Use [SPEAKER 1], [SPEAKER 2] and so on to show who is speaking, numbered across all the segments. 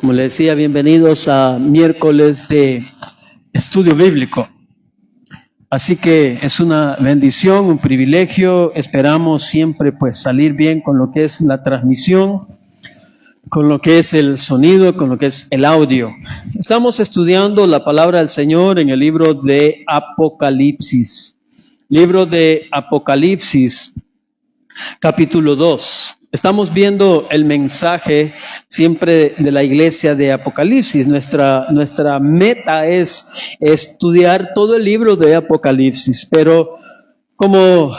[SPEAKER 1] Como le decía, bienvenidos a miércoles de estudio bíblico. Así que es una bendición, un privilegio. Esperamos siempre pues salir bien con lo que es la transmisión, con lo que es el sonido, con lo que es el audio. Estamos estudiando la palabra del Señor en el libro de Apocalipsis. Libro de Apocalipsis, capítulo 2. Estamos viendo el mensaje siempre de la iglesia de Apocalipsis. Nuestra meta es estudiar todo el libro de Apocalipsis, pero como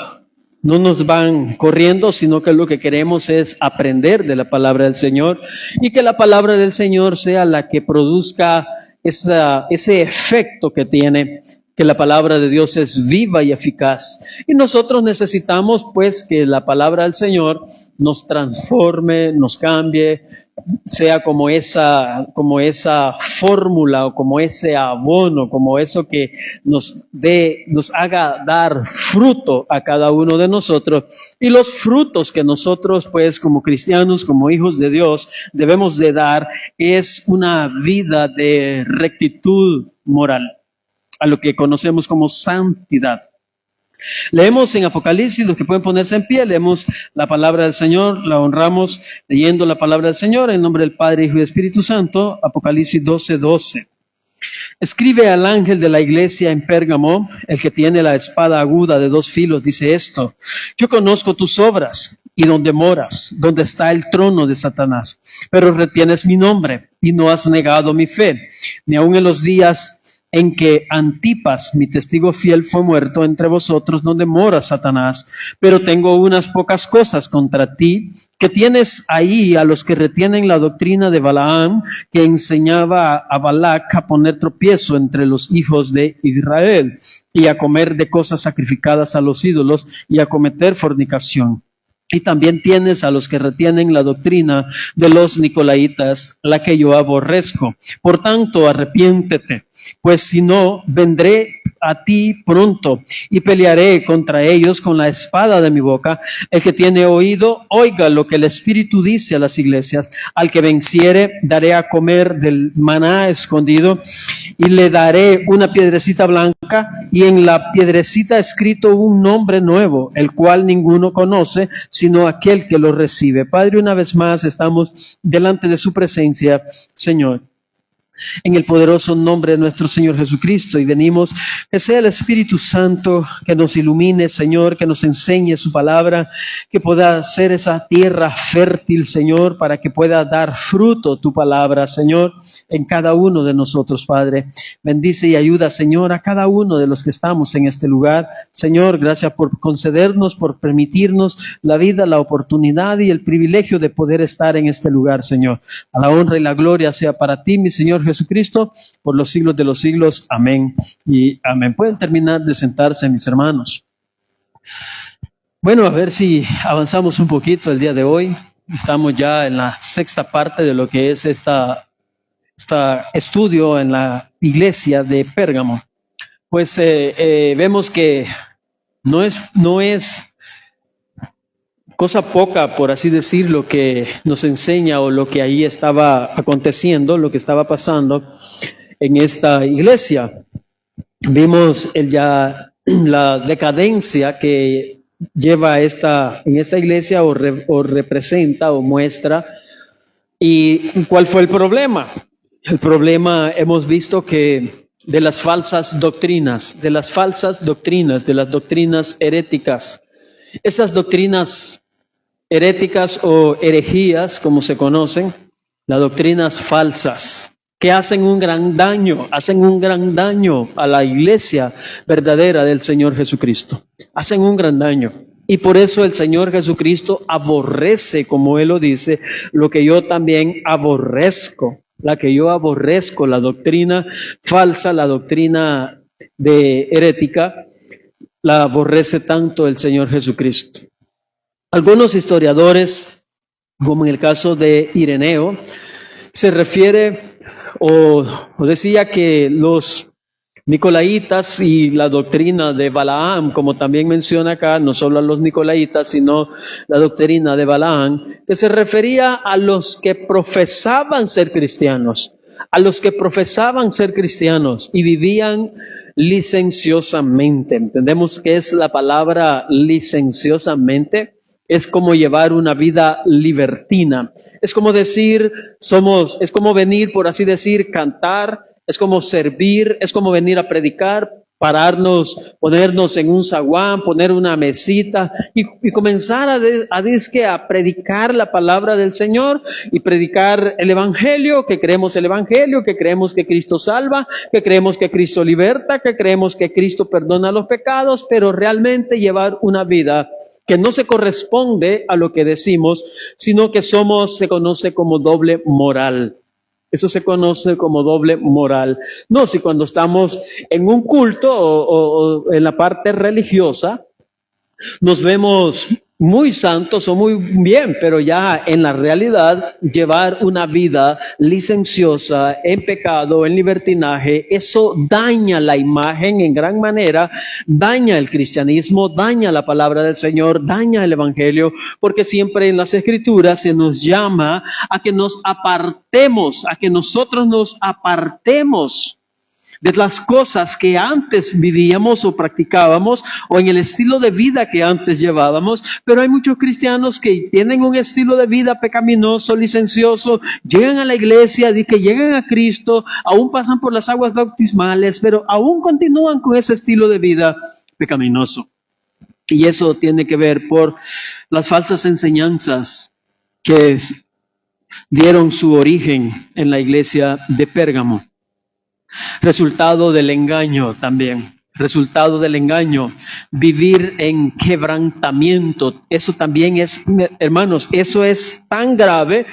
[SPEAKER 1] no nos van corriendo, sino que lo que queremos es aprender de la palabra del Señor y que la palabra del Señor sea la que produzca ese efecto que tiene, que la palabra de Dios es viva y eficaz. Y nosotros necesitamos pues que la palabra del Señor nos transforme, nos cambie, sea como esa fórmula o como ese abono, como eso que nos haga dar fruto a cada uno de nosotros. Y los frutos que nosotros pues como cristianos, como hijos de Dios, debemos de dar es una vida de rectitud moral, a lo que conocemos como santidad. Leemos en Apocalipsis, los que pueden ponerse en pie, leemos la palabra del Señor, la honramos leyendo la palabra del Señor en nombre del Padre, Hijo y Espíritu Santo. Apocalipsis 12:12. Escribe al ángel de la iglesia en Pérgamo, el que tiene la espada aguda de 2 filos, dice esto: yo conozco tus obras y donde moras, donde está el trono de Satanás, pero retienes mi nombre y no has negado mi fe, ni aun en los días en que Antipas, mi testigo fiel, fue muerto entre vosotros, donde mora Satanás. Pero tengo unas pocas cosas contra ti, que tienes ahí a los que retienen la doctrina de Balaam, que enseñaba a Balac a poner tropiezo entre los hijos de Israel, y a comer de cosas sacrificadas a los ídolos, y a cometer fornicación. Y también tienes a los que retienen la doctrina de los Nicolaitas, la que yo aborrezco. Por tanto, arrepiéntete, pues si no, vendré a ti pronto y pelearé contra ellos con la espada de mi boca. El que tiene oído, oiga lo que el Espíritu dice a las iglesias. Al que venciere, daré a comer del maná escondido y le daré una piedrecita blanca y en la piedrecita escrito un nombre nuevo, el cual ninguno conoce, sino aquel que lo recibe. Padre, una vez más estamos delante de su presencia, Señor, en el poderoso nombre de nuestro Señor Jesucristo, y venimos que sea el Espíritu Santo que nos ilumine, Señor, que nos enseñe su palabra, que pueda ser esa tierra fértil, Señor, para que pueda dar fruto tu palabra, Señor, en cada uno de nosotros, Padre. Bendice y ayuda, Señor, a cada uno de los que estamos en este lugar. Señor, gracias por concedernos, por permitirnos la vida, la oportunidad y el privilegio de poder estar en este lugar, Señor. A la honra y la gloria sea para ti, mi Señor Jesucristo, por los siglos de los siglos. Amén y amén. Pueden terminar de sentarse, mis hermanos. Bueno, a ver si avanzamos un poquito el día de hoy. Estamos ya en la 6ª parte de lo que es esta estudio en la iglesia de Pérgamo. Pues vemos que no es cosa poca, por así decir, lo que nos enseña o lo que ahí estaba aconteciendo, lo que estaba pasando en esta iglesia. Vimos la decadencia que lleva en esta iglesia o representa o muestra. ¿Y cuál fue el problema? El problema, hemos visto que de las falsas doctrinas, de las doctrinas heréticas. Esas doctrinas heréticas o herejías, como se conocen, las doctrinas falsas, que hacen un gran daño a la iglesia verdadera del Señor Jesucristo. Hacen un gran daño. Y por eso el Señor Jesucristo aborrece, como Él lo dice, lo que yo también aborrezco. La doctrina falsa, la doctrina herética, la aborrece tanto el Señor Jesucristo. Algunos historiadores, como en el caso de Ireneo, se refiere o decía que los Nicolaitas y la doctrina de Balaam, como también menciona acá, no solo a los nicolaitas, sino la doctrina de Balaam, que se refería a los que profesaban ser cristianos, y vivían licenciosamente. Entendemos que es la palabra licenciosamente. Es como llevar una vida libertina. Es como decir, es como venir, por así decir, cantar. Es como servir, es como venir a predicar, pararnos, ponernos en un zaguán, poner una mesita y comenzar a predicar la palabra del Señor y predicar el Evangelio, que creemos que Cristo salva, que creemos que Cristo liberta, que creemos que Cristo perdona los pecados, pero realmente llevar una vida que no se corresponde a lo que decimos, sino que se conoce como doble moral. Eso se conoce como doble moral. No, si cuando estamos en un culto o en la parte religiosa, nos vemos muy santos o muy bien, pero ya en la realidad llevar una vida licenciosa, en pecado, en libertinaje, eso daña la imagen en gran manera, daña el cristianismo, daña la palabra del Señor, daña el Evangelio, porque siempre en las Escrituras se nos llama a que nos apartemos, a que nosotros nos apartemos de las cosas que antes vivíamos o practicábamos o en el estilo de vida que antes llevábamos, pero hay muchos cristianos que tienen un estilo de vida pecaminoso, licencioso, llegan a la iglesia, que llegan a Cristo, aún pasan por las aguas bautismales, pero aún continúan con ese estilo de vida pecaminoso. Y eso tiene que ver por las falsas enseñanzas que dieron su origen en la iglesia de Pérgamo. Resultado del engaño también. Resultado del engaño. Vivir en quebrantamiento. Eso también es, hermanos, eso es tan grave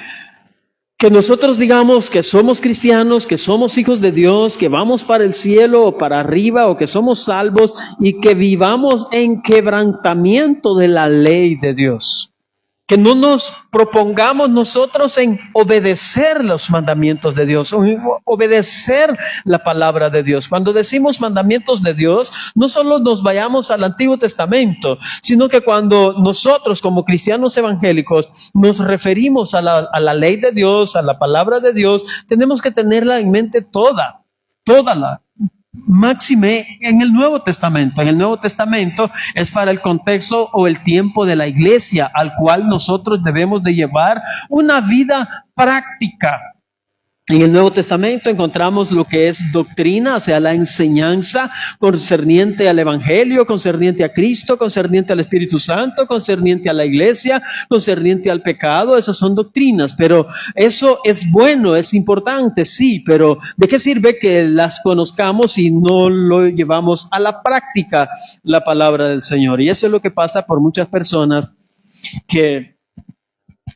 [SPEAKER 1] que nosotros digamos que somos cristianos, que somos hijos de Dios, que vamos para el cielo o para arriba o que somos salvos y que vivamos en quebrantamiento de la ley de Dios. Que no nos propongamos nosotros en obedecer los mandamientos de Dios, o en obedecer la palabra de Dios. Cuando decimos mandamientos de Dios, no solo nos vayamos al Antiguo Testamento, sino que cuando nosotros como cristianos evangélicos nos referimos a la ley de Dios, a la palabra de Dios, tenemos que tenerla en mente toda la máxime en el Nuevo Testamento. En el Nuevo Testamento es para el contexto o el tiempo de la iglesia al cual nosotros debemos de llevar una vida práctica. En el Nuevo Testamento encontramos lo que es doctrina, o sea, la enseñanza concerniente al Evangelio, concerniente a Cristo, concerniente al Espíritu Santo, concerniente a la iglesia, concerniente al pecado. Esas son doctrinas, pero eso es bueno, es importante, sí, pero ¿de qué sirve que las conozcamos si no lo llevamos a la práctica, la palabra del Señor? Y eso es lo que pasa por muchas personas que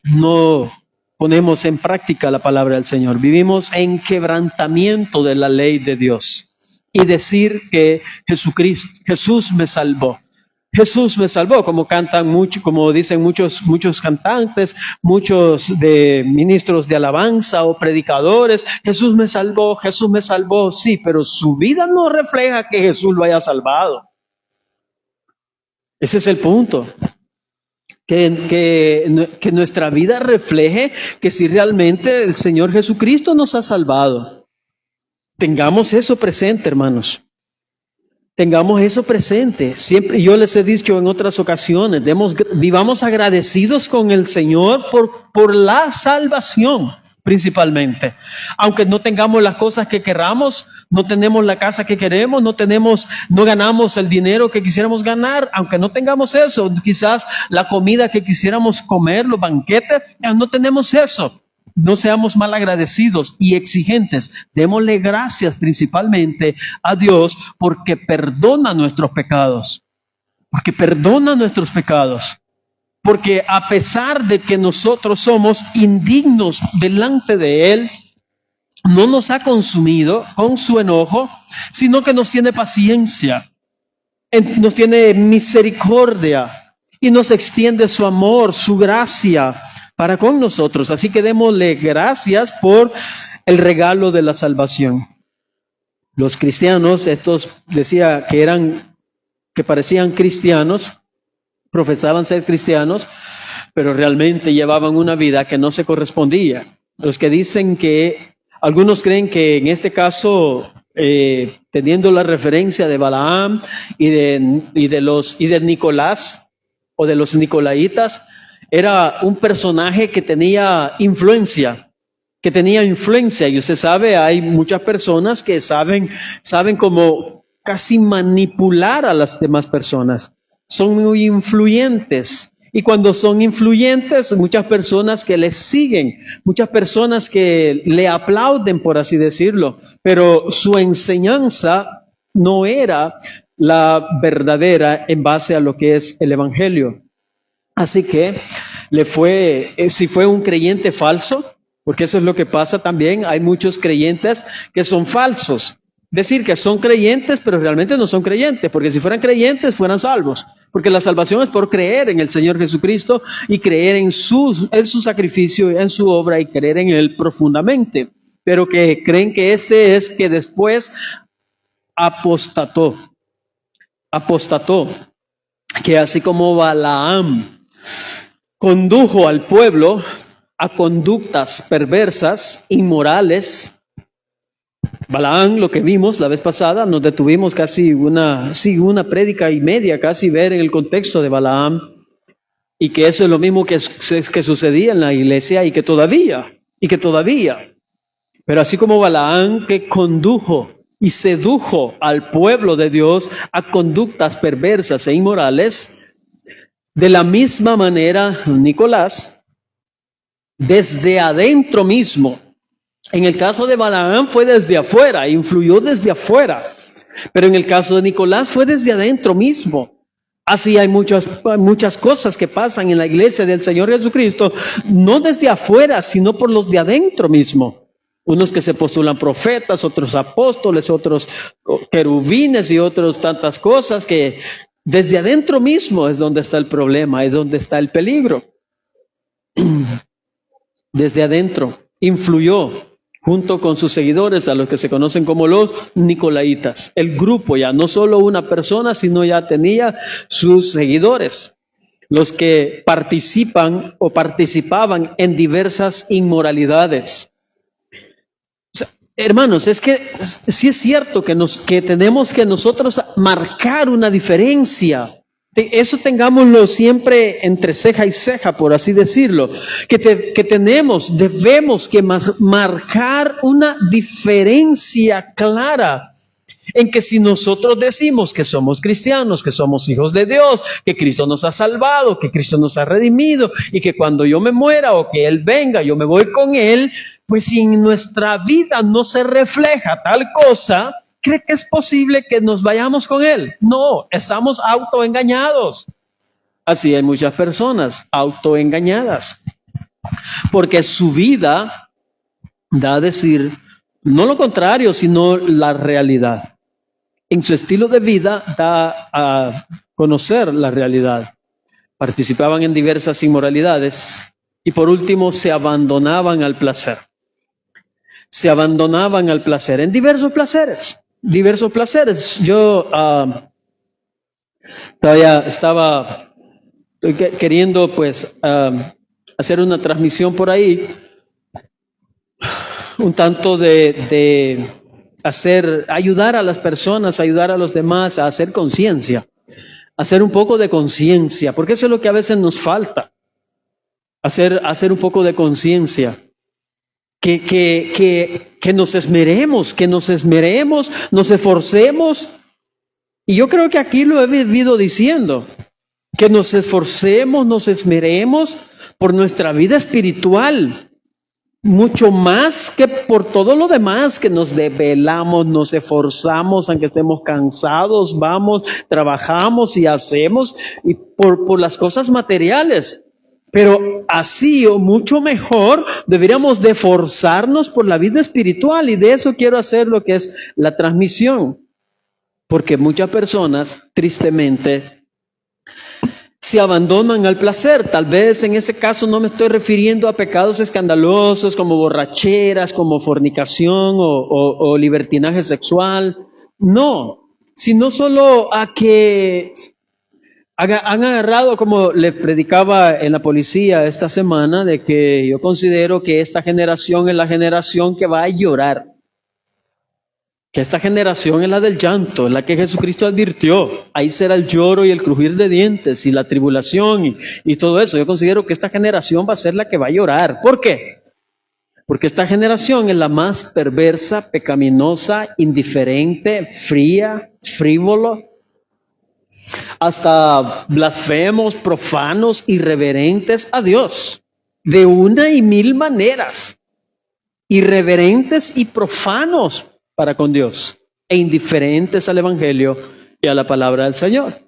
[SPEAKER 1] no ponemos en práctica la palabra del Señor. Vivimos en quebrantamiento de la ley de Dios. Y decir que Jesús me salvó. Jesús me salvó, como cantan mucho, como dicen muchos cantantes, muchos de ministros de alabanza o predicadores. Jesús me salvó, sí, pero su vida no refleja que Jesús lo haya salvado. Ese es el punto. Que nuestra vida refleje que si realmente el Señor Jesucristo nos ha salvado. Tengamos eso presente, hermanos. Tengamos eso presente. Siempre, yo les he dicho en otras ocasiones, vivamos agradecidos con el Señor por la salvación, principalmente. Aunque no tengamos las cosas que queramos, no tenemos la casa que queremos, no ganamos el dinero que quisiéramos ganar, aunque no tengamos eso, quizás la comida que quisiéramos comer, los banquetes, no tenemos eso. No seamos mal agradecidos y exigentes. Démosle gracias principalmente a Dios porque perdona nuestros pecados. Porque perdona nuestros pecados. Porque a pesar de que nosotros somos indignos delante de Él, no nos ha consumido con su enojo, sino que nos tiene paciencia, nos tiene misericordia y nos extiende su amor, su gracia para con nosotros. Así que démosle gracias por el regalo de la salvación. Los cristianos, estos decía que parecían cristianos, profesaban ser cristianos, pero realmente llevaban una vida que no se correspondía. Los que dicen que, algunos creen que en este caso, teniendo la referencia de Balaam y de Nicolás o de los nicolaitas, era un personaje que tenía influencia. Y usted sabe, hay muchas personas que saben cómo casi manipular a las demás personas. Son muy influyentes. Y cuando son influyentes, muchas personas que les siguen, muchas personas que le aplauden, por así decirlo, pero su enseñanza no era la verdadera en base a lo que es el Evangelio. Así que si fue un creyente falso, porque eso es lo que pasa también, hay muchos creyentes que son falsos. Decir que son creyentes, pero realmente no son creyentes, porque si fueran creyentes, fueran salvos. Porque la salvación es por creer en el Señor Jesucristo y creer en su sacrificio, en su obra y creer en Él profundamente. Pero que creen que que después apostató. Que así como Balaam condujo al pueblo a conductas perversas, inmorales. Balaam, lo que vimos la vez pasada, nos detuvimos casi una prédica y media, casi ver en el contexto de Balaam, y que eso es lo mismo que sucedía en la iglesia y que todavía. Pero así como Balaam, que condujo y sedujo al pueblo de Dios a conductas perversas e inmorales, de la misma manera Nicolás, desde adentro mismo. En el caso de Balaam fue desde afuera, influyó desde afuera. Pero en el caso de Nicolás fue desde adentro mismo. Así hay muchas cosas que pasan en la iglesia del Señor Jesucristo, no desde afuera, sino por los de adentro mismo. Unos que se postulan profetas, otros apóstoles, otros querubines y otros tantas cosas que desde adentro mismo es donde está el problema, es donde está el peligro. Desde adentro influyó junto con sus seguidores, a los que se conocen como los nicolaitas. El grupo ya, no solo una persona, sino ya tenía sus seguidores, los que participaban en diversas inmoralidades. O sea, hermanos, es que sí es cierto que tenemos que nosotros marcar una diferencia. Eso tengámoslo siempre entre ceja y ceja, por así decirlo, que debemos que marcar una diferencia clara en que si nosotros decimos que somos cristianos, que somos hijos de Dios, que Cristo nos ha salvado, que Cristo nos ha redimido y que cuando yo me muera o que Él venga, yo me voy con Él, pues si en nuestra vida no se refleja tal cosa, ¿cree que es posible que nos vayamos con Él? No, estamos autoengañados. Así hay muchas personas autoengañadas, porque su vida da a decir, no lo contrario, sino la realidad. En su estilo de vida da a conocer la realidad. Participaban en diversas inmoralidades y por último se abandonaban al placer. En diversos placeres. Yo todavía estaba queriendo hacer una transmisión por ahí, un tanto de ayudar a las personas, ayudar a los demás a hacer conciencia, hacer un poco de conciencia, porque eso es lo que a veces nos falta, hacer un poco de conciencia. Que nos esmeremos, nos esforcemos. Y yo creo que aquí lo he vivido diciendo, que nos esforcemos, nos esmeremos por nuestra vida espiritual, mucho más que por todo lo demás, que nos desvelamos, nos esforzamos, aunque estemos cansados, vamos, trabajamos y hacemos, y por las cosas materiales. Pero así o mucho mejor deberíamos de esforzarnos por la vida espiritual, y de eso quiero hacer lo que es la transmisión. Porque muchas personas, tristemente, se abandonan al placer. Tal vez en ese caso no me estoy refiriendo a pecados escandalosos como borracheras, como fornicación o libertinaje sexual. No, sino solo a que han agarrado, como le predicaba en la policía esta semana, de que yo considero que esta generación es la generación que va a llorar. Que esta generación es la del llanto, la que Jesucristo advirtió. Ahí será el lloro y el crujir de dientes y la tribulación y todo eso. Yo considero que esta generación va a ser la que va a llorar. ¿Por qué? Porque esta generación es la más perversa, pecaminosa, indiferente, fría, frívolo, hasta blasfemos, profanos, irreverentes a Dios. De una y mil maneras. Irreverentes y profanos para con Dios e indiferentes al Evangelio y a la palabra del Señor.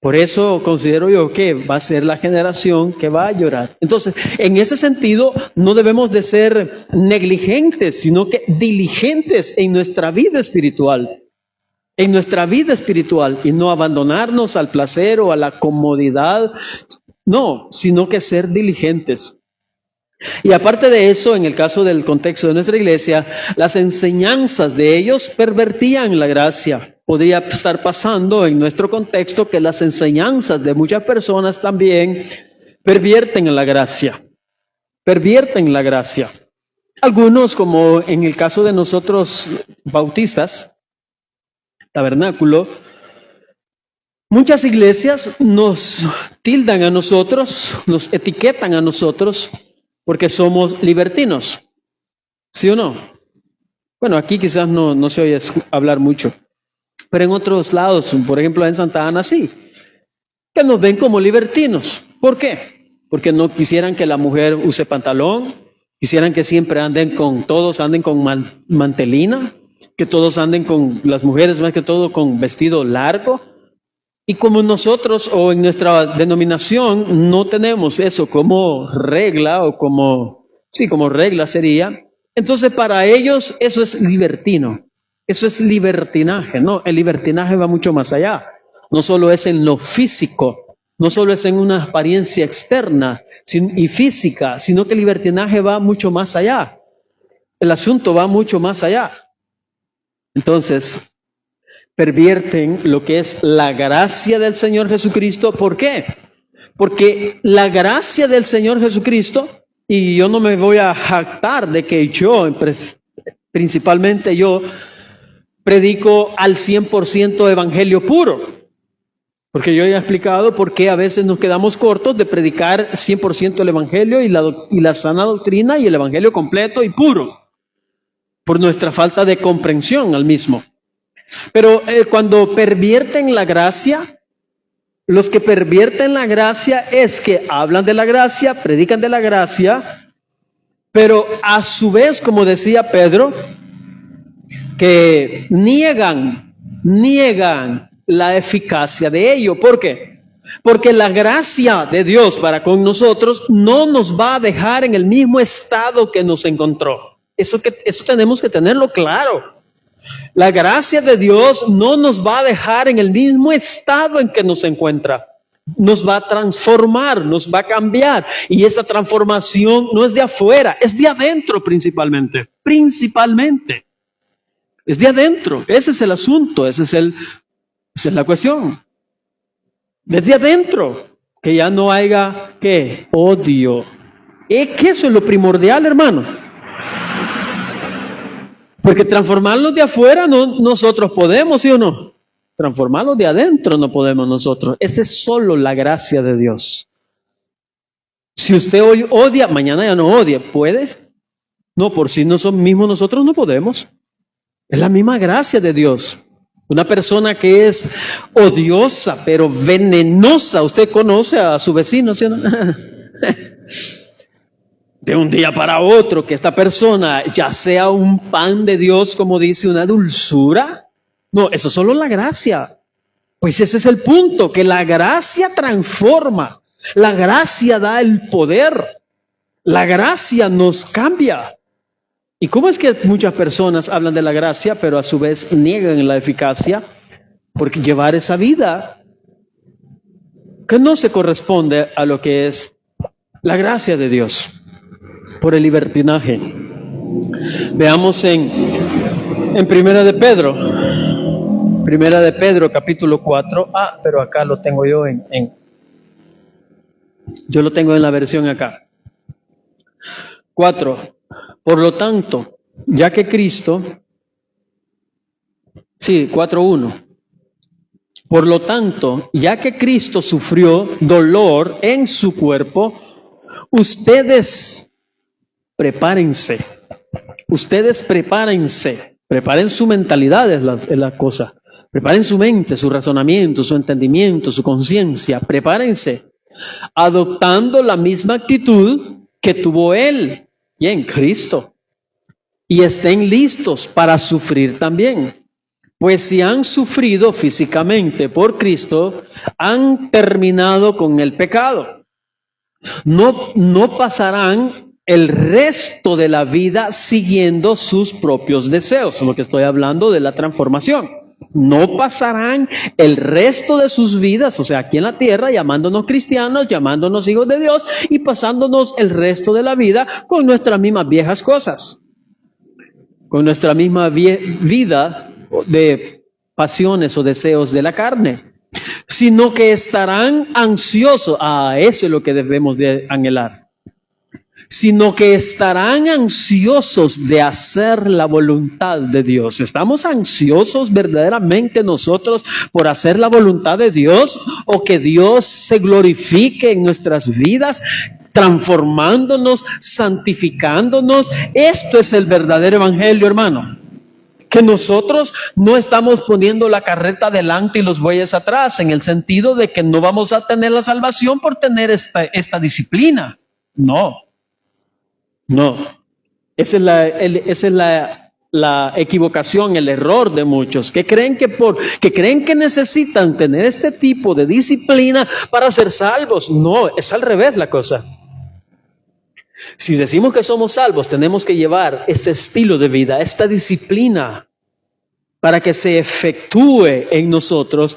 [SPEAKER 1] Por eso considero yo que va a ser la generación que va a llorar. Entonces, en ese sentido, no debemos de ser negligentes, sino que diligentes en nuestra vida espiritual. En nuestra vida espiritual y no abandonarnos al placer o a la comodidad. No, sino que ser diligentes. Y aparte de eso, en el caso del contexto de nuestra iglesia, las enseñanzas de ellos pervertían la gracia. Podría estar pasando en nuestro contexto que las enseñanzas de muchas personas también pervierten la gracia. Pervierten la gracia. Algunos, como en el caso de nosotros bautistas, tabernáculo, muchas iglesias nos tildan a nosotros, nos etiquetan a nosotros, porque somos libertinos. ¿Sí o no? Bueno, aquí quizás no se oye hablar mucho. Pero en otros lados, por ejemplo en Santa Ana, sí. Que nos ven como libertinos. ¿Por qué? Porque no quisieran que la mujer use pantalón. Quisieran que siempre todos anden con mantelina. Que todos anden con, las mujeres más que todo, con vestido largo. Y como nosotros o en nuestra denominación no tenemos eso como regla o como regla sería, entonces para ellos eso es libertino, eso es libertinaje. No, el libertinaje va mucho más allá. No solo es en lo físico, no solo es en una apariencia externa y física, sino que el libertinaje va mucho más allá. El asunto va mucho más allá. Entonces, pervierten lo que es la gracia del Señor Jesucristo. ¿Por qué? Porque la gracia del Señor Jesucristo, y yo no me voy a jactar de que principalmente yo, predico al 100% evangelio puro. Porque yo ya he explicado por qué a veces nos quedamos cortos de predicar 100% el evangelio y la sana doctrina y el evangelio completo y puro. Por nuestra falta de comprensión al mismo. Pero cuando pervierten la gracia, los que pervierten la gracia es que hablan de la gracia, predican de la gracia, pero a su vez, como decía Pedro, que niegan la eficacia de ello. ¿Por qué? Porque la gracia de Dios para con nosotros no nos va a dejar en el mismo estado que nos encontró. Eso tenemos que tenerlo claro. La gracia de Dios no nos va a dejar en el mismo estado en que nos encuentra. Nos va a transformar, nos va a cambiar. Y esa transformación no es de afuera, es de adentro principalmente. Principalmente. Es de adentro. Ese es el asunto, esa es la cuestión. Desde adentro. Que ya no haya, ¿qué? Odio. Es que eso es lo primordial, hermano. Porque transformarlos de afuera nosotros podemos, ¿sí o no? Transformarlos de adentro no podemos nosotros. Esa es solo la gracia de Dios. Si usted hoy odia, mañana ya no odia. ¿Puede? No, por sí mismos nosotros no podemos. Es la misma gracia de Dios. Una persona que es odiosa, pero venenosa. Usted conoce a su vecino, ¿sí o no? De un día para otro, que esta persona ya sea un pan de Dios, como dice, una dulzura. No, eso es solo la gracia. Pues ese es el punto, que la gracia transforma. La gracia da el poder. La gracia nos cambia. ¿Y cómo es que muchas personas hablan de la gracia, pero a su vez niegan la eficacia? Porque llevar esa vida que no se corresponde a lo que es la gracia de Dios por el libertinaje. Veamos en Primera de Pedro capítulo 4. Pero acá lo tengo yo yo lo tengo en la versión acá. 4. Por lo tanto, ya que Cristo, 4:1. Por lo tanto, ya que Cristo sufrió dolor en su cuerpo, ustedes prepárense, preparen su mentalidad, es la cosa, preparen su mente, su razonamiento, su entendimiento, su conciencia, prepárense, adoptando la misma actitud que tuvo Él, y en Cristo, y estén listos para sufrir también. Pues si han sufrido físicamente por Cristo, han terminado con el pecado. No pasarán el resto de la vida siguiendo sus propios deseos, lo que estoy hablando de la transformación. No pasarán el resto de sus vidas, o sea, aquí en la tierra, llamándonos cristianos, llamándonos hijos de Dios y pasándonos el resto de la vida con nuestras mismas viejas cosas, con nuestra misma vida de pasiones o deseos de la carne, sino que estarán ansiosos. Eso es lo que debemos de anhelar. Sino que estarán ansiosos de hacer la voluntad de Dios. ¿Estamos ansiosos verdaderamente nosotros por hacer la voluntad de Dios? ¿O que Dios se glorifique en nuestras vidas, transformándonos, santificándonos? Esto es el verdadero evangelio, hermano. Que nosotros no estamos poniendo la carreta delante y los bueyes atrás, en el sentido de que no vamos a tener la salvación por tener esta disciplina. No. Esa es la equivocación, el error de muchos, que creen que necesitan tener este tipo de disciplina para ser salvos. No, es al revés la cosa. Si decimos que somos salvos, tenemos que llevar este estilo de vida, esta disciplina, para que se efectúe en nosotros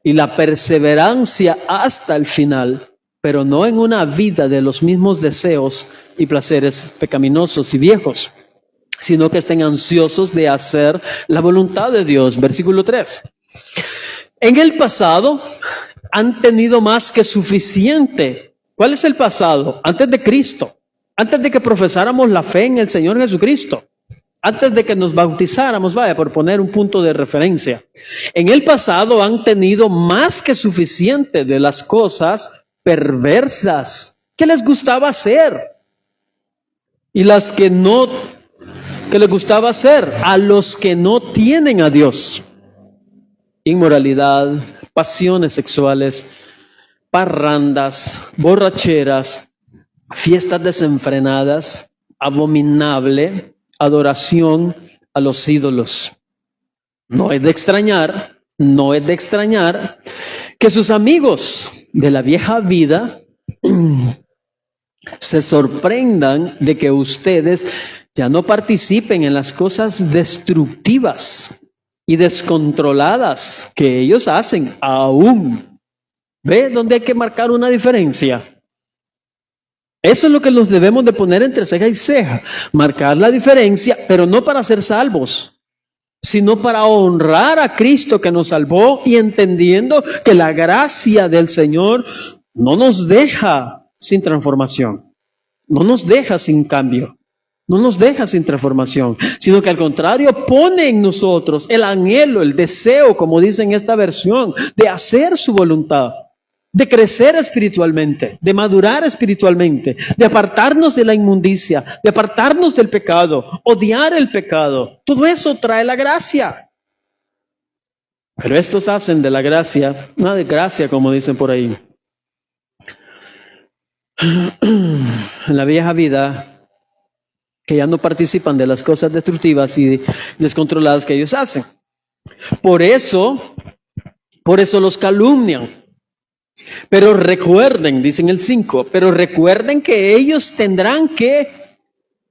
[SPEAKER 1] y la perseverancia hasta el final, pero no en una vida de los mismos deseos y placeres pecaminosos y viejos, sino que estén ansiosos de hacer la voluntad de Dios. Versículo 3. En el pasado han tenido más que suficiente. ¿Cuál es el pasado? Antes de Cristo. Antes de que profesáramos la fe en el Señor Jesucristo, antes de que nos bautizáramos, por poner un punto de referencia. En el pasado han tenido más que suficiente de las cosas perversas que les gustaba hacer. Y las que les gustaba hacer a los que no tienen a Dios. Inmoralidad, pasiones sexuales, parrandas, borracheras, fiestas desenfrenadas, abominable adoración a los ídolos. No es de extrañar que sus amigos de la vieja vida se sorprendan de que ustedes ya no participen en las cosas destructivas y descontroladas que ellos hacen aún. ¿Ve dónde hay que marcar una diferencia? Eso es lo que nos debemos de poner entre ceja y ceja, marcar la diferencia, pero no para ser salvos, sino para honrar a Cristo que nos salvó y entendiendo que la gracia del Señor no nos deja sin transformación, no nos deja sin cambio, no nos deja sin transformación, sino que al contrario pone en nosotros el anhelo, el deseo, como dice en esta versión, de hacer su voluntad. De crecer espiritualmente, de madurar espiritualmente, de apartarnos de la inmundicia, de apartarnos del pecado, odiar el pecado. Todo eso trae la gracia. Pero estos hacen de la gracia una desgracia, como dicen por ahí. En la vieja vida, que ya no participan de las cosas destructivas y descontroladas que ellos hacen. Por eso los calumnian. Pero recuerden, dicen el 5, pero recuerden que ellos tendrán que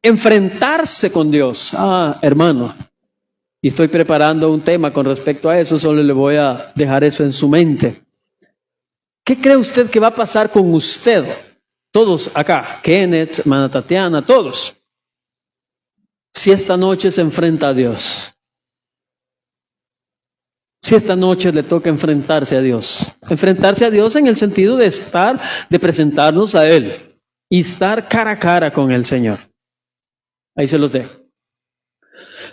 [SPEAKER 1] enfrentarse con Dios. Hermano, y estoy preparando un tema con respecto a eso, solo le voy a dejar eso en su mente. ¿Qué cree usted que va a pasar con usted? Todos acá, Kenneth, hermana Tatiana, todos. Si esta noche se enfrenta a Dios. Si esta noche le toca enfrentarse a Dios. Enfrentarse a Dios en el sentido de presentarnos a Él y estar cara a cara con el Señor. Ahí se los dejo.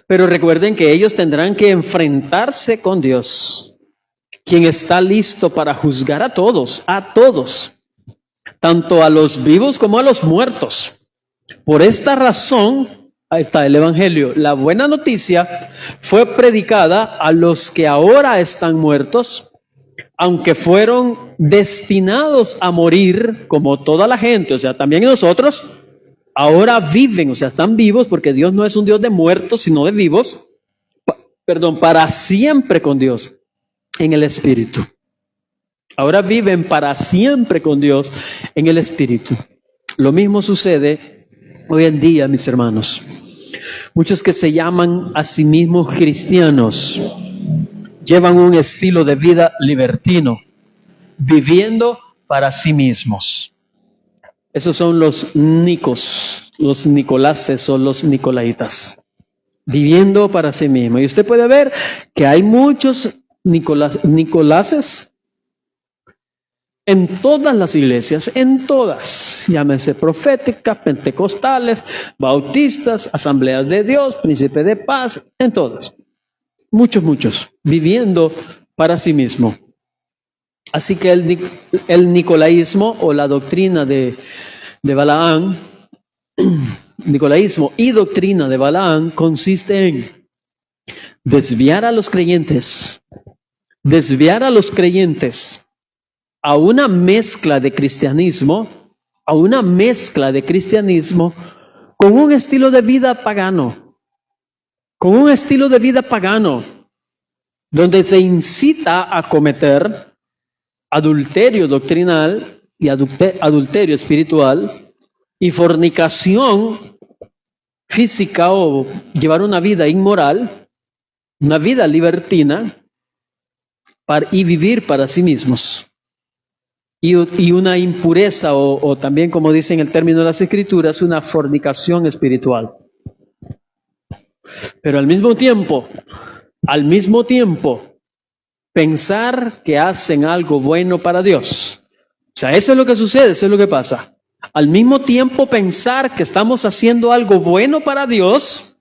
[SPEAKER 1] Pero recuerden que ellos tendrán que enfrentarse con Dios, quien está listo para juzgar a todos, tanto a los vivos como a los muertos. Por esta razón, ahí está el Evangelio. La buena noticia fue predicada a los que ahora están muertos, aunque fueron destinados a morir como toda la gente, o sea, también nosotros, ahora viven, o sea, están vivos, porque Dios no es un Dios de muertos, sino de vivos, para siempre con Dios en el Espíritu. Ahora viven para siempre con Dios en el Espíritu. Lo mismo sucede hoy en día, mis hermanos. Muchos que se llaman a sí mismos cristianos llevan un estilo de vida libertino, viviendo para sí mismos. Esos son los nicos, los nicolases o los nicolaitas, viviendo para sí mismos. Y usted puede ver que hay muchos nicolases en todas las iglesias, en todas, llámense proféticas, pentecostales, bautistas, asambleas de Dios, príncipe de paz, en todas. Muchos, viviendo para sí mismo. Así que el nicolaísmo o la doctrina de Balaam, nicolaísmo y doctrina de Balaam consiste en desviar a los creyentes a una mezcla de cristianismo, con un estilo de vida pagano, donde se incita a cometer adulterio doctrinal y adulterio espiritual y fornicación física o llevar una vida inmoral, una vida libertina y vivir para sí mismos. Y una impureza o también, como dicen el término de las Escrituras, una fornicación espiritual. Pero al mismo tiempo, pensar que hacen algo bueno para Dios. O sea, eso es lo que sucede, eso es lo que pasa. Al mismo tiempo pensar que estamos haciendo algo bueno para Dios,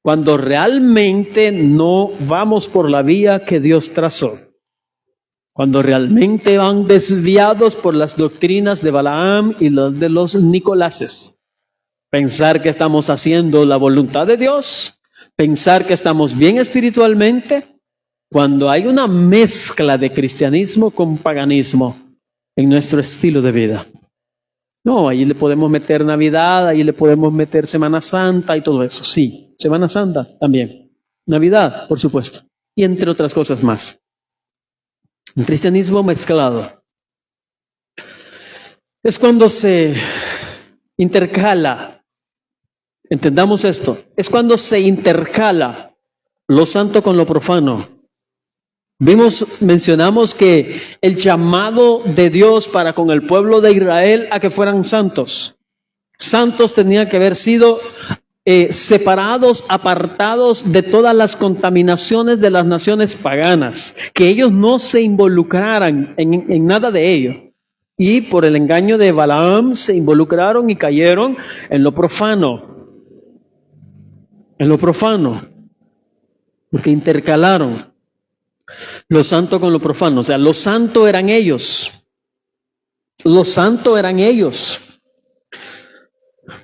[SPEAKER 1] cuando realmente no vamos por la vía que Dios trazó. Cuando realmente van desviados por las doctrinas de Balaam y las de los Nicolases. Pensar que estamos haciendo la voluntad de Dios, pensar que estamos bien espiritualmente, cuando hay una mezcla de cristianismo con paganismo en nuestro estilo de vida. No, ahí le podemos meter Navidad, ahí le podemos meter Semana Santa y todo eso. Sí, Semana Santa también. Navidad, por supuesto. Y entre otras cosas más. Un cristianismo mezclado. Es cuando se intercala, entendamos esto, es cuando se intercala lo santo con lo profano. Mencionamos que el llamado de Dios para con el pueblo de Israel a que fueran santos. Santos tenían que haber sido separados, apartados de todas las contaminaciones de las naciones paganas, que ellos no se involucraran en nada de ello. Y por el engaño de Balaam se involucraron y cayeron en lo profano. Porque intercalaron lo santo con lo profano. O sea, lo santo eran ellos.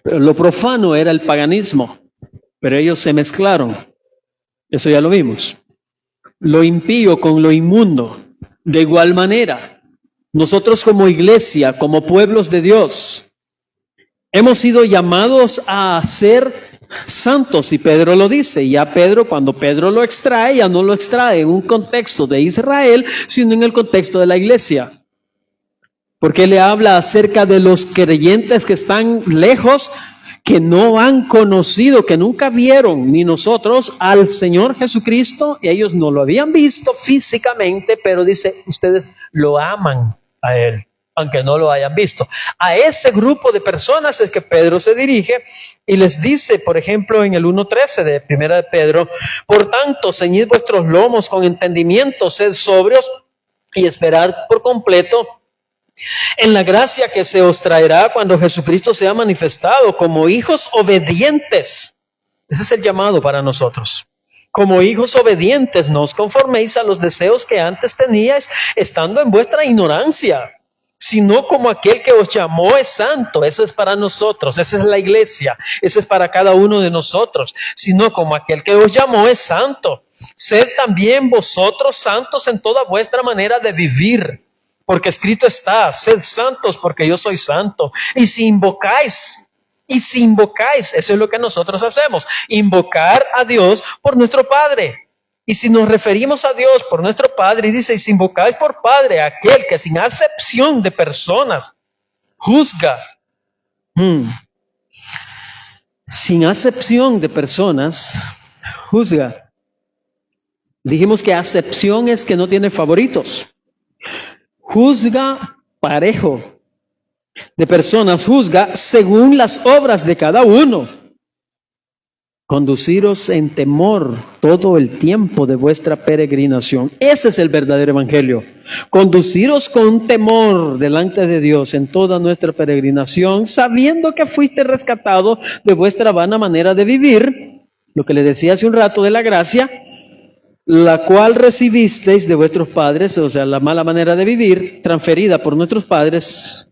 [SPEAKER 1] Pero lo profano era el paganismo. Pero ellos se mezclaron. Eso ya lo vimos. Lo impío con lo inmundo. De igual manera, nosotros como iglesia, como pueblos de Dios, hemos sido llamados a ser santos, y Pedro lo dice. Y ya Pedro, cuando Pedro lo extrae, ya no lo extrae en un contexto de Israel, sino en el contexto de la iglesia. Porque le habla acerca de los creyentes que están lejos, que no han conocido, que nunca vieron, ni nosotros, al Señor Jesucristo. Y ellos no lo habían visto físicamente, pero dice, ustedes lo aman a Él, aunque no lo hayan visto. A ese grupo de personas es que Pedro se dirige y les dice, por ejemplo, en el 1:13 de Primera de Pedro: por tanto, ceñid vuestros lomos con entendimiento, sed sobrios y esperad por completo en la gracia que se os traerá cuando Jesucristo sea manifestado, como hijos obedientes. Ese es el llamado para nosotros. Como hijos obedientes, no os conforméis a los deseos que antes teníais, estando en vuestra ignorancia, sino como aquel que os llamó es santo. Eso es para nosotros, esa es la iglesia, eso es para cada uno de nosotros. Sino como aquel que os llamó es santo, sed también vosotros santos en toda vuestra manera de vivir, porque escrito está: sed santos porque yo soy santo. Y si invocáis, eso es lo que nosotros hacemos, invocar a Dios por nuestro Padre. Y si nos referimos a Dios por nuestro Padre, y dice: y si invocáis por Padre a aquel que sin acepción de personas juzga, sin acepción de personas juzga. Dijimos que acepción es que no tiene favoritos. Juzga parejo. De personas juzga según las obras de cada uno. Conduciros en temor todo el tiempo de vuestra peregrinación. Ese es el verdadero evangelio. Conduciros con temor delante de Dios en toda nuestra peregrinación, sabiendo que fuiste rescatado de vuestra vana manera de vivir, lo que le decía hace un rato de la gracia, la cual recibisteis de vuestros padres, o sea, la mala manera de vivir, transferida por nuestros padres,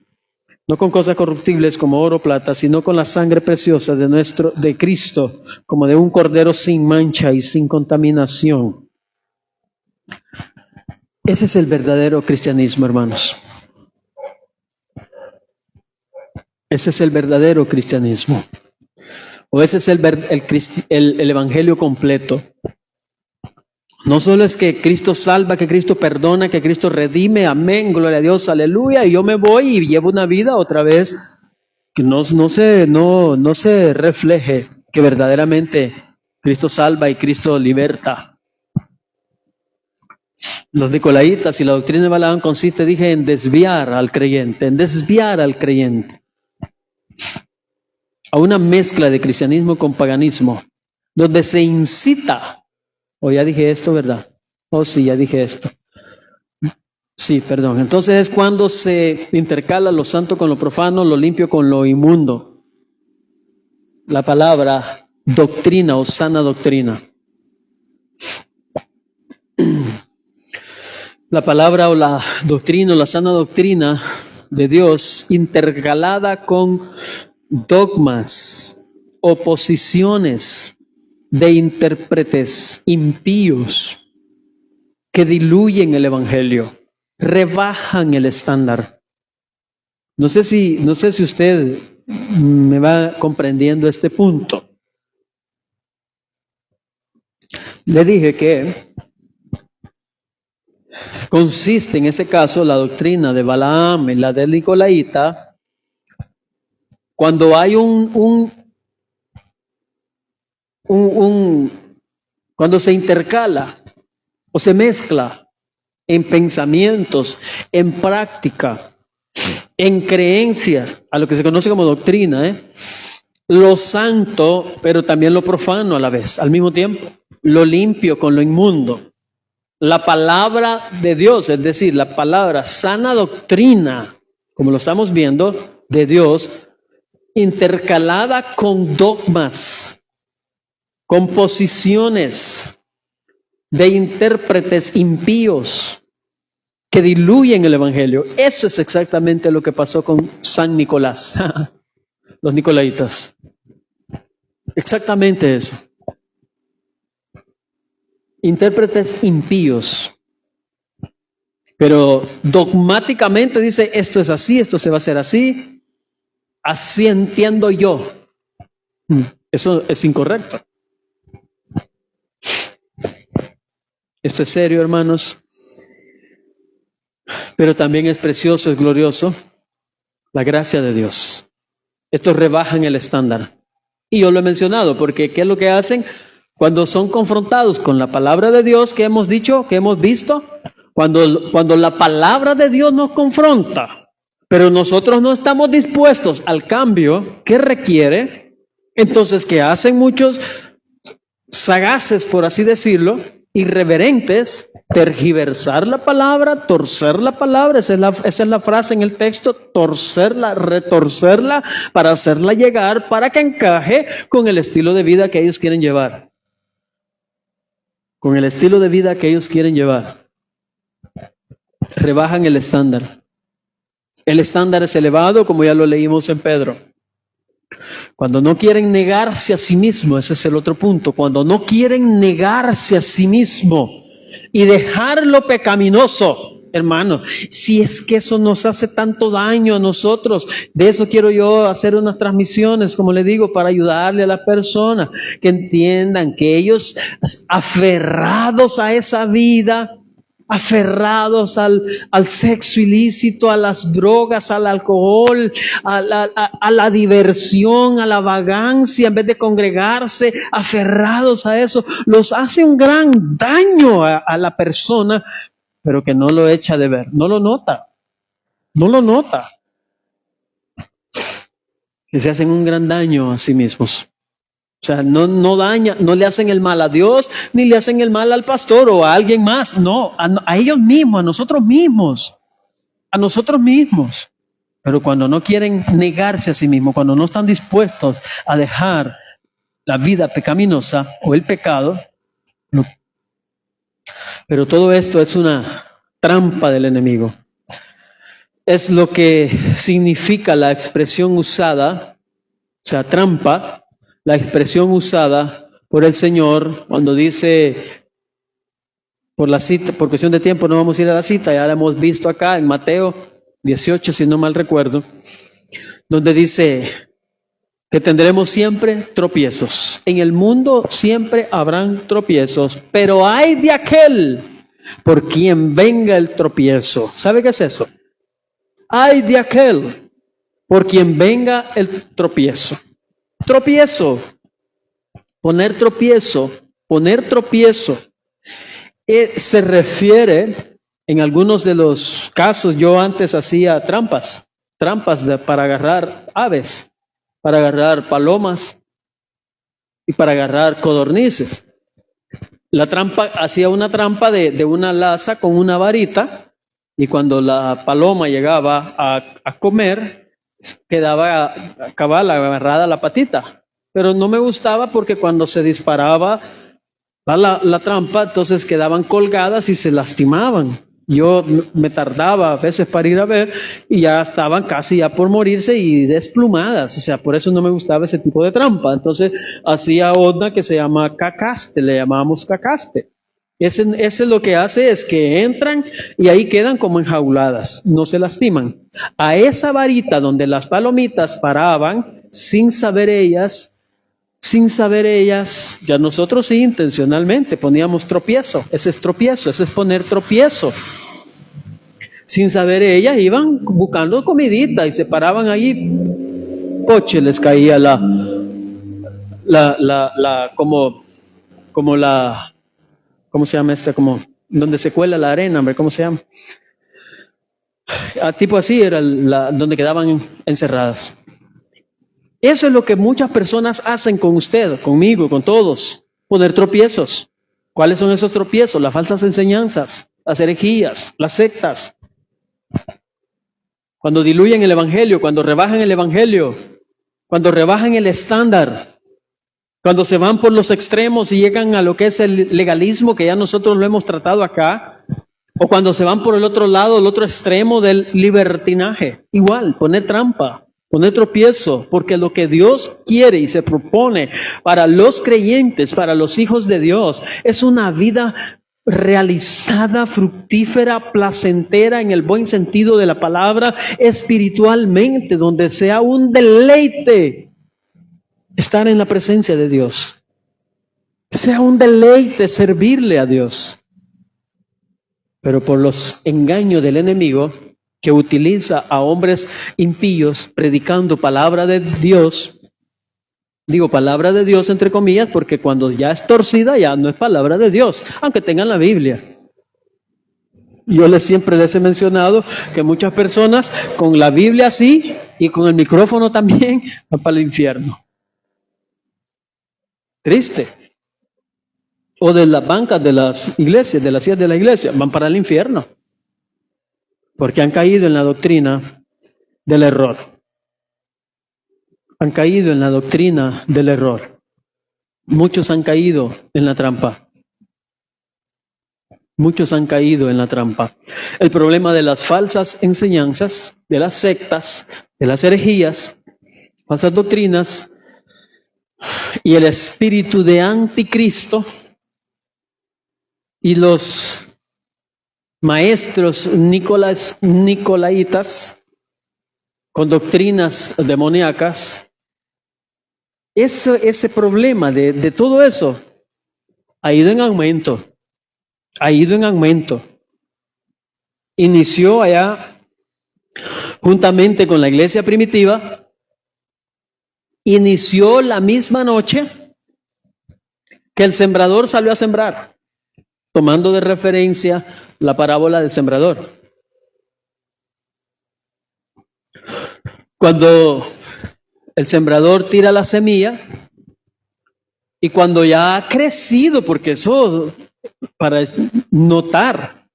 [SPEAKER 1] no con cosas corruptibles como oro o plata, sino con la sangre preciosa de Cristo, como de un cordero sin mancha y sin contaminación. Ese es el verdadero cristianismo, hermanos. Ese es el verdadero cristianismo. O ese es el evangelio completo. No solo es que Cristo salva, que Cristo perdona, que Cristo redime, amén, gloria a Dios, aleluya, y yo me voy y llevo una vida otra vez que no se refleje que verdaderamente Cristo salva y Cristo liberta. Los nicolaitas y la doctrina de Balaam consiste, dije, en desviar al creyente, a una mezcla de cristianismo con paganismo, donde se incita. O ya dije esto, ¿verdad? Oh, sí, ya dije esto. Sí, perdón. Entonces es cuando se intercala lo santo con lo profano, lo limpio con lo inmundo. La palabra doctrina o sana doctrina. La palabra o la doctrina o la sana doctrina de Dios intercalada con dogmas, oposiciones de intérpretes impíos que diluyen el evangelio, rebajan el estándar. No sé si usted me va comprendiendo este punto. Le dije que consiste en ese caso la doctrina de Balaam y la del nicolaíta cuando hay cuando se intercala o se mezcla en pensamientos, en práctica, en creencias, a lo que se conoce como doctrina, lo santo, pero también lo profano a la vez, al mismo tiempo, lo limpio con lo inmundo. La palabra de Dios, es decir, la palabra sana doctrina, como lo estamos viendo, de Dios, intercalada con dogmas, con posiciones de intérpretes impíos que diluyen el evangelio. Eso es exactamente lo que pasó con San Nicolás, los nicolaitas. Exactamente eso. Intérpretes impíos. Pero dogmáticamente dice, esto es así, esto se va a hacer así, así entiendo yo. Eso es incorrecto. Esto es serio, hermanos, pero también es precioso, es glorioso, la gracia de Dios. Estos rebajan el estándar. Y yo lo he mencionado, porque ¿qué es lo que hacen? Cuando son confrontados con la palabra de Dios que hemos dicho, que hemos visto, Cuando la palabra de Dios nos confronta, pero nosotros no estamos dispuestos al cambio que requiere, entonces, ¿qué hacen muchos sagaces, por así decirlo, irreverentes? Tergiversar la palabra, torcer la palabra, esa es la frase en el texto, torcerla, retorcerla, para hacerla llegar, para que encaje con el estilo de vida que ellos quieren llevar. Con el estilo de vida que ellos quieren llevar. Rebajan el estándar. El estándar es elevado, como ya lo leímos en Pedro. Cuando no quieren negarse a sí mismo, ese es el otro punto. Cuando no quieren negarse a sí mismo y dejar lo pecaminoso, hermano, si es que eso nos hace tanto daño a nosotros, de eso quiero yo hacer unas transmisiones, como le digo, para ayudarle a las personas que entiendan que ellos, aferrados a esa vida, aferrados al sexo ilícito, a las drogas, al alcohol, a la diversión, a la vagancia, en vez de congregarse, aferrados a eso, los hace un gran daño a la persona, pero que no lo echa de ver, no lo nota, que se hacen un gran daño a sí mismos. O sea, no le hacen el mal a Dios, ni le hacen el mal al pastor o a alguien más. No, a ellos mismos, a nosotros mismos. Pero cuando no quieren negarse a sí mismos, cuando no están dispuestos a dejar la vida pecaminosa o el pecado, no. Pero todo esto es una trampa del enemigo. Es lo que significa la expresión usada, o sea, trampa. La expresión usada por el Señor cuando dice, por la cita, por cuestión de tiempo no vamos a ir a la cita, ya la hemos visto acá en Mateo 18, si no mal recuerdo, donde dice que tendremos siempre tropiezos. En el mundo siempre habrán tropiezos, pero hay de aquel por quien venga el tropiezo. ¿Sabe qué es eso? Hay de aquel por quien venga el tropiezo. Tropiezo, poner tropiezo, se refiere, en algunos de los casos, yo antes hacía trampas para agarrar aves, para agarrar palomas y para agarrar codornices. Hacía una trampa de una laza con una varita, y cuando la paloma llegaba a comer, quedaba cabal agarrada la patita, pero no me gustaba porque cuando se disparaba la trampa, entonces quedaban colgadas y se lastimaban. Yo me tardaba a veces para ir a ver y ya estaban casi ya por morirse y desplumadas, o sea, por eso no me gustaba ese tipo de trampa. Entonces hacía otra que se llama cacaste, le llamábamos cacaste. Ese lo que hace es que entran y ahí quedan como enjauladas, no se lastiman. A esa varita donde las palomitas paraban, sin saber ellas, ya nosotros sí intencionalmente poníamos tropiezo, ese es poner tropiezo. Sin saber ellas iban buscando comidita y se paraban ahí, coche les caía ¿cómo se llama esta? Como donde se cuela la arena, hombre, ¿cómo se llama? Tipo así era donde quedaban encerradas. Eso es lo que muchas personas hacen con usted, conmigo, con todos. Poner tropiezos. ¿Cuáles son esos tropiezos? Las falsas enseñanzas, las herejías, las sectas. Cuando diluyen el evangelio, cuando rebajan el evangelio, cuando rebajan el estándar. Cuando se van por los extremos y llegan a lo que es el legalismo, que ya nosotros lo hemos tratado acá, o cuando se van por el otro lado, el otro extremo del libertinaje. Igual, poner trampa, poner tropiezo, porque lo que Dios quiere y se propone para los creyentes, para los hijos de Dios, es una vida realizada, fructífera, placentera en el buen sentido de la palabra, espiritualmente, donde sea un deleite estar en la presencia de Dios. Sea un deleite servirle a Dios. Pero por los engaños del enemigo, que utiliza a hombres impíos predicando palabra de Dios, digo palabra de Dios entre comillas, porque cuando ya es torcida ya no es palabra de Dios, aunque tengan la Biblia. Yo siempre les he mencionado que muchas personas con la Biblia así y con el micrófono también van para el infierno. Triste. O de las bancas de las iglesias, de las sillas de la iglesia, van para el infierno. Porque han caído en la doctrina del error. Han caído en la doctrina del error. Muchos han caído en la trampa. Muchos han caído en la trampa. El problema de las falsas enseñanzas, de las sectas, de las herejías, falsas doctrinas y el espíritu de anticristo y los maestros nicolaitas con doctrinas demoníacas, ese problema de todo eso ha ido en aumento. Ha ido en aumento. Inició allá juntamente con la iglesia primitiva, inició la misma noche que el sembrador salió a sembrar, tomando de referencia la parábola del sembrador. Cuando el sembrador tira la semilla y cuando ya ha crecido, porque eso, para notar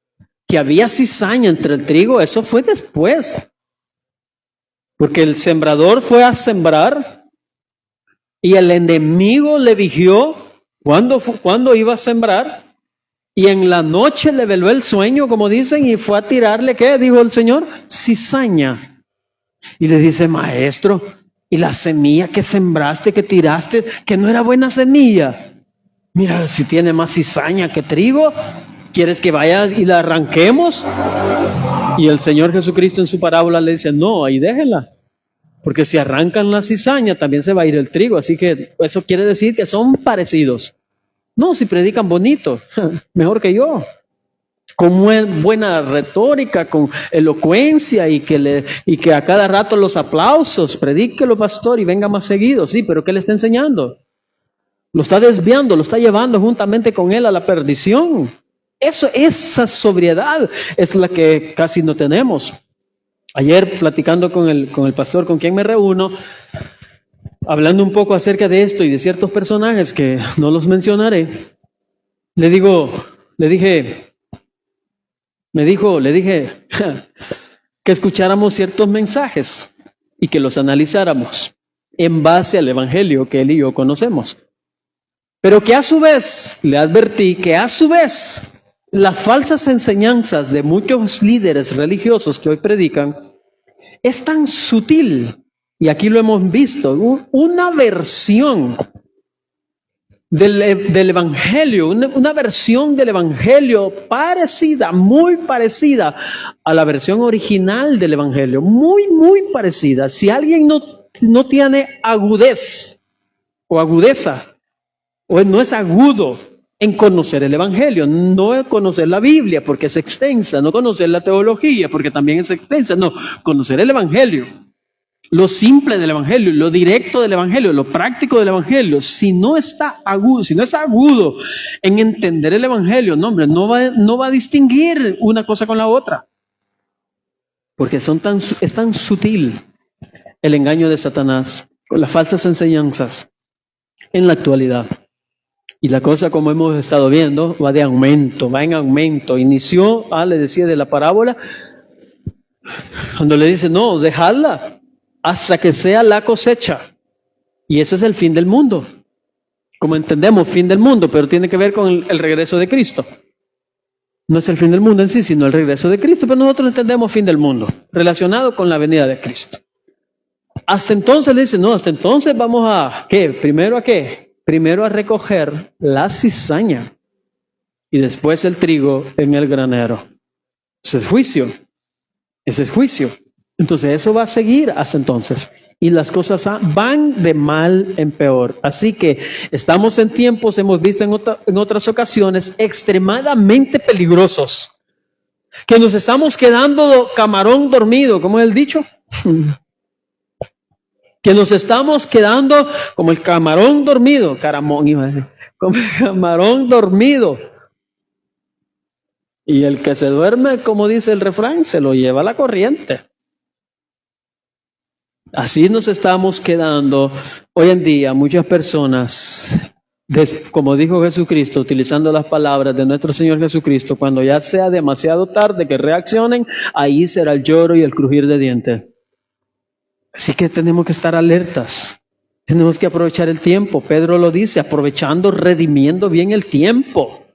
[SPEAKER 1] que había cizaña entre el trigo, eso fue después. Porque el sembrador fue a sembrar y el enemigo le vigió cuando iba a sembrar y en la noche le veló el sueño, como dicen, y fue a tirarle, ¿qué? Dijo el Señor, cizaña. Y le dice, maestro, ¿y la semilla que sembraste, que tiraste, que no era buena semilla? Mira, si tiene más cizaña que trigo, ¿quieres que vaya y la arranquemos? Y el Señor Jesucristo en su parábola le dice, no, ahí déjenla. Porque si arrancan la cizaña, también se va a ir el trigo. Así que eso quiere decir que son parecidos. No, si predican bonito, mejor que yo. Con buena retórica, con elocuencia y que a cada rato los aplausos, predíquelo pastor y venga más seguido. Sí, pero ¿qué le está enseñando? Lo está desviando, lo está llevando juntamente con él a la perdición. Esa sobriedad es la que casi no tenemos. Ayer platicando con el pastor con quien me reúno, hablando un poco acerca de esto y de ciertos personajes que no los mencionaré, le dije que escucháramos ciertos mensajes y que los analizáramos en base al evangelio que él y yo conocemos. Pero que a su vez, le advertí que a su vez, las falsas enseñanzas de muchos líderes religiosos que hoy predican es tan sutil, y aquí lo hemos visto, una versión del evangelio, una versión del evangelio parecida, muy parecida a la versión original del evangelio, muy, muy parecida. Si alguien no tiene agudez o agudeza, o no es agudo en conocer el evangelio, no conocer la Biblia porque es extensa, no conocer la teología porque también es extensa, no, conocer el evangelio, lo simple del evangelio, lo directo del evangelio, lo práctico del evangelio. Si no está agudo, si no es agudo en entender el evangelio, no, hombre, no va a distinguir una cosa con la otra, porque es tan sutil el engaño de Satanás con las falsas enseñanzas en la actualidad. Y la cosa, como hemos estado viendo, va en aumento. Inició, le decía de la parábola, cuando le dice, no, dejadla hasta que sea la cosecha. Y ese es el fin del mundo. Como entendemos, fin del mundo, pero tiene que ver con el regreso de Cristo. No es el fin del mundo en sí, sino el regreso de Cristo, pero nosotros entendemos fin del mundo, relacionado con la venida de Cristo. Hasta entonces le dice, no, hasta entonces vamos a, ¿qué? ¿Primero a qué? Primero a recoger la cizaña y después el trigo en el granero. Ese es juicio. Entonces eso va a seguir hasta entonces. Y las cosas van de mal en peor. Así que estamos en tiempos, hemos visto en otras ocasiones, extremadamente peligrosos. Que nos estamos quedando camarón dormido, ¿cómo es el dicho? Que nos estamos quedando como el camarón dormido, como el camarón dormido. Y el que se duerme, como dice el refrán, se lo lleva la corriente. Así nos estamos quedando hoy en día muchas personas, como dijo Jesucristo, utilizando las palabras de nuestro Señor Jesucristo, cuando ya sea demasiado tarde que reaccionen, ahí será el lloro y el crujir de dientes. Así que tenemos que estar alertas, tenemos que aprovechar el tiempo. Pedro lo dice, aprovechando, redimiendo bien el tiempo.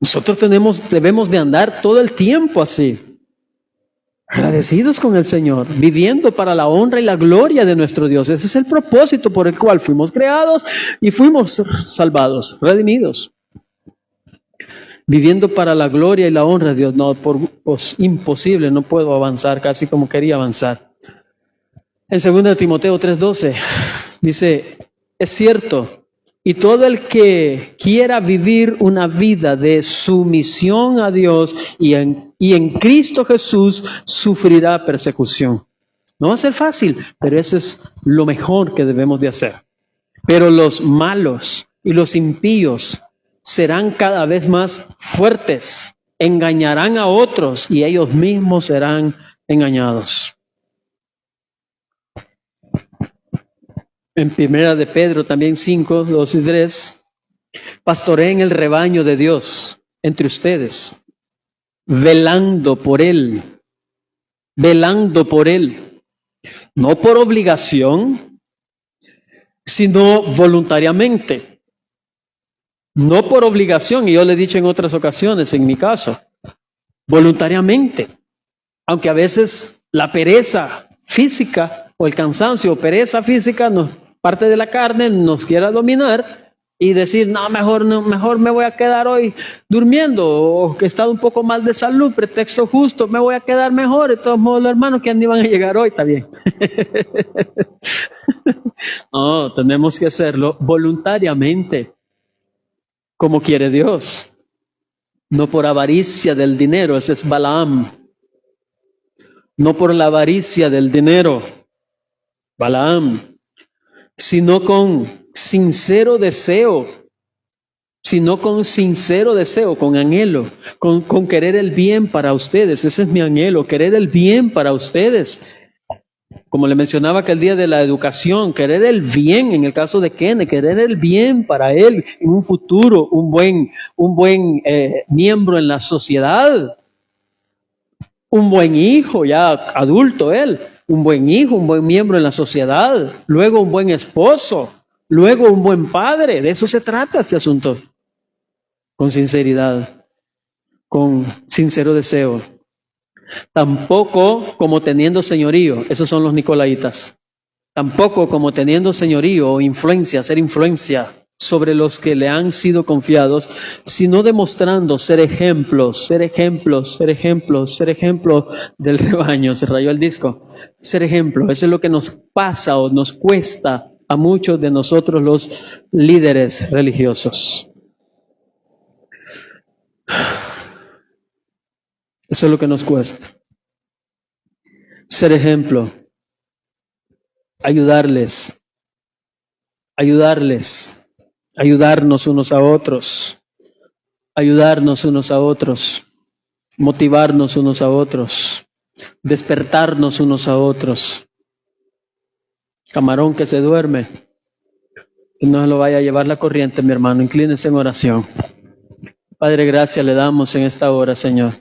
[SPEAKER 1] Nosotros debemos de andar todo el tiempo así, agradecidos con el Señor, viviendo para la honra y la gloria de nuestro Dios. Ese es el propósito por el cual fuimos creados y fuimos salvados, redimidos. Viviendo para la gloria y la honra de Dios. No, imposible, no puedo avanzar casi como quería avanzar. En 2 Timoteo 3:12 dice, es cierto, y todo el que quiera vivir una vida de sumisión a Dios y en Cristo Jesús sufrirá persecución. No va a ser fácil, pero eso es lo mejor que debemos de hacer. Pero los malos y los impíos serán cada vez más fuertes, engañarán a otros y ellos mismos serán engañados. En 1 de Pedro también 5, 2 y 3, pastoreen el rebaño de Dios entre ustedes, velando por él, no por obligación, sino voluntariamente. No por obligación, y yo le he dicho en otras ocasiones, en mi caso, voluntariamente. Aunque a veces la pereza física o el cansancio o pereza física, parte de la carne, nos quiera dominar y decir, no, mejor me voy a quedar hoy durmiendo, o que he estado un poco mal de salud, pretexto justo, me voy a quedar mejor. De todos modos, los hermanos que ni van a llegar hoy, está bien. No, tenemos que hacerlo voluntariamente, como quiere Dios, no por avaricia del dinero. Ese es Balaam. No por la avaricia del dinero, Balaam, sino con sincero deseo, con anhelo, con querer el bien para ustedes. Ese es mi anhelo, querer el bien para ustedes. Como le mencionaba que el día de la educación, querer el bien, en el caso de Kenneth, querer el bien para él en un futuro, un buen miembro en la sociedad, un buen hijo, ya adulto él, un buen hijo, un buen miembro en la sociedad, luego un buen esposo, luego un buen padre. De eso se trata este asunto. Con sinceridad, con sincero deseo. Tampoco como teniendo señorío, esos son los nicolaitas. Tampoco como teniendo señorío o influencia, ser influencia sobre los que le han sido confiados, sino demostrando ser ejemplos del rebaño. Se rayó el disco. Ser ejemplo, eso es lo que nos pasa o nos cuesta a muchos de nosotros los líderes religiosos. Eso es lo que nos cuesta. Ser ejemplo. Ayudarnos unos a otros, motivarnos unos a otros, despertarnos unos a otros. Camarón que se duerme, que no se lo vaya a llevar la corriente, mi hermano. Inclínese en oración. Padre, gracias le damos en esta hora, Señor.